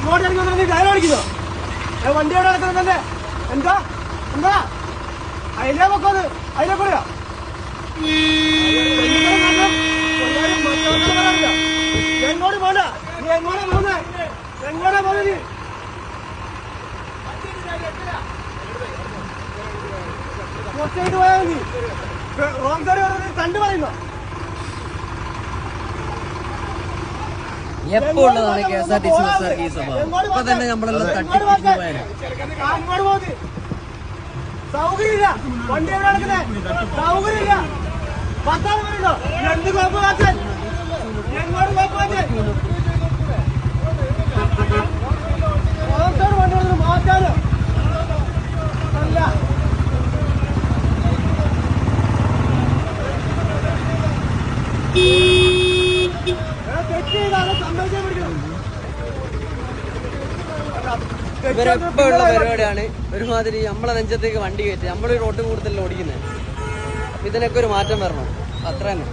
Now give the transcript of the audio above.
ഇങ്ങോട്ട് ഇറങ്ങി വന്നിട്ട് നീ ഡയലോഗ് അടിക്കുന്നോ? വണ്ടി എവിടെ നടക്കുന്നുണ്ടല്ലേ? എന്താ എന്താ അതിലേ പൊക്കത് അതിലെ കൂടെയോ? എങ്ങോട്ട് പോണ്ട, നീ എങ്ങോട്ടാ പോകുന്നേ? എങ്ങോട്ടാ പോകുന്നത് നീ? കുറച്ചായിട്ട് പോയാൽ മതി. റോങ് സൈഡ് പറഞ്ഞത് കണ്ടു പറയുന്നോ? എപ്പോ ഉള്ളതാണ് KSRTC ബസ്സുകാർക്ക് ഈ സ്വഭാവം? ഇപ്പൊ തന്നെ നമ്മളെല്ലാം തട്ടിപ്പിടിച്ചു പോയാലും അങ്ങോട്ട് പോകുന്നത് സൗകര്യമില്ല. വണ്ടി എവിടെ നടക്കുന്നേ? സൗകര്യമില്ല. 10 മിനിറ്റോ എന്ത് കോപ്പ് കാച്ചൻ? എങ്ങോട്ട് കോപ്പ് കാച്ചൻ? വണ്ടി കൊടുത്ത് മാറ്റാലോ? അല്ല ഇവരെപ്പോ ഉള്ള പരിപാടിയാണ് ഒരുമാതിരി നമ്മളെ നെഞ്ചത്തേക്ക് വണ്ടി കയറ്റി നമ്മൾ റോഡ് കൂടുതൽ ഓടിക്കുന്നത്. അപ്പൊ ഇതിനൊക്കെ ഒരു മാറ്റം വരണം, അത്ര തന്നെ.